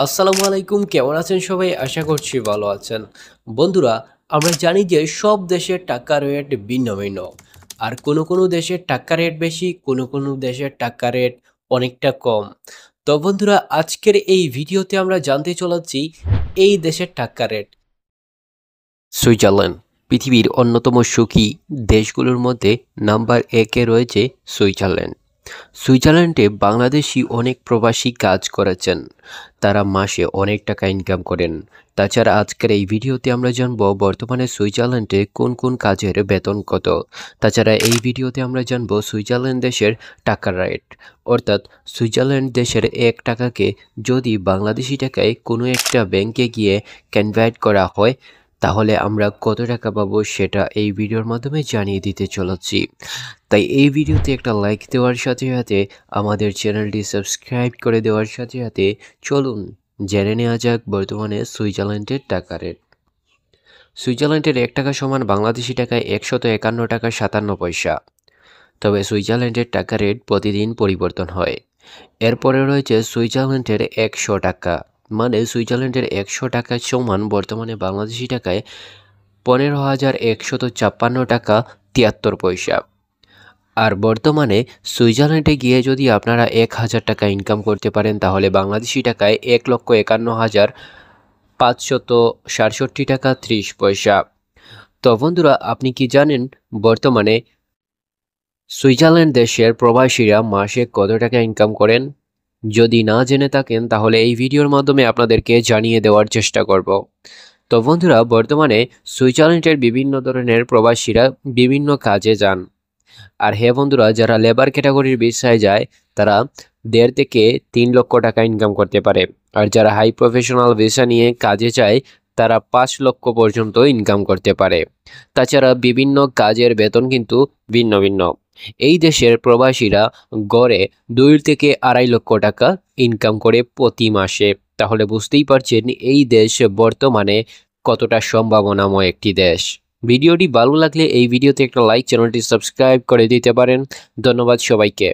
আসসালামু আলাইকুম, কেমন আছেন সবাই? আশা করছি ভালো আছেন। বন্ধুরা, আমরা জানি যে সব দেশের টাকার রেট ভিন্ন ভিন্ন। আর কোনো দেশের টাকা রেট বেশি, কোনো দেশের টাকা রেট অনেকটা কম। তো বন্ধুরা, আজকের এই ভিডিওতে আমরা জানতে চলেছি এই দেশের টাকা রেট। সুইজারল্যান্ড পৃথিবীর অন্যতম সুখী দেশগুলোর মধ্যে নাম্বার 1-এ রয়েছে সুইজারল্যান্ড। সুইজারল্যান্ডে বাংলাদেশি অনেক প্রবাসী কাজ করেছেন। তারা মাসে অনেক টাকা ইনকাম করেন। তাছাড়া আজকের এই ভিডিওতে আমরা জানব বর্তমানে সুইজারল্যান্ডে কোন কোন কাজের বেতন কত। তাছাড়া এই ভিডিওতে আমরা জানব সুইজারল্যান্ড দেশের টাকার রেট, অর্থাৎ সুইজারল্যান্ড দেশের 1 টাকাকে যদি বাংলাদেশি টাকায় কোনো একটা ব্যাংকে গিয়ে কনভার্ট করা হয় তাহলে আমরা কত টাকা পাবো সেটা এই ভিডিওর মাধ্যমে জানিয়ে দিতে চলেছি। তাই এই ভিডিওতে একটা লাইক দেওয়ার সাথে সাথে আমাদের চ্যানেলটি সাবস্ক্রাইব করে দেওয়ার সাথে সাথে চলুন জেনে নেওয়া যাক বর্তমানে সুইজারল্যান্ডের টাকা রেট। সুইজারল্যান্ডের 1 টাকা সমান বাংলাদেশি টাকায় 151 টাকা 57 পয়সা। তবে সুইজারল্যান্ডের টাকা রেট প্রতিদিন পরিবর্তন হয়। এরপরে রয়েছে সুইজারল্যান্ডের 100 টাকা, মানে সুইজারল্যান্ডের 100 টাকা সমান বর্তমানে বাংলাদেশি টাকায় 15,156 টাকা 73 পয়সা। আর বর্তমানে সুইজারল্যান্ডে গিয়ে যদি আপনারা 1,000 টাকা ইনকাম করতে পারেন তাহলে বাংলাদেশি টাকায় 1,51,567 টাকা 30 পয়সা। তো বন্ধুরা, আপনি কি জানেন বর্তমানে সুইজারল্যান্ড দেশের প্রবাসীরা মাসে কত টাকা ইনকাম করেন? যদি না জেনে থাকেন তাহলে এই ভিডিওর মাধ্যমে আপনাদেরকে জানিয়ে দেওয়ার চেষ্টা করব। তো বন্ধুরা, বর্তমানে সুইজারল্যান্ডের বিভিন্ন ধরনের প্রবাসীরা বিভিন্ন কাজে যান। আর হ্যাঁ বন্ধুরা, যারা লেবার ক্যাটাগরির ভিসায় যায় তারা 1.5 থেকে 3 লক্ষ টাকা ইনকাম করতে পারে। আর যারা হাই প্রফেশনাল ভিসা নিয়ে কাজে যায় তারা 5 লক্ষ পর্যন্ত ইনকাম করতে পারে। তাছাড়া বিভিন্ন কাজের বেতন কিন্তু ভিন্ন ভিন্ন। এই দেশের প্রবাসীরা গড়ে 2 থেকে 2.5 লক্ষ টাকা ইনকাম করে প্রতি মাসে। তাহলে বুঝতেই পারছেন এই দেশ বর্তমানে কতটা সম্ভাবনাময় একটি দেশ। ভিডিওটি ভালো লাগলে এই ভিডিওতে একটা লাইক, চ্যানেলটি সাবস্ক্রাইব করে দিতে পারেন। ধন্যবাদ সবাইকে।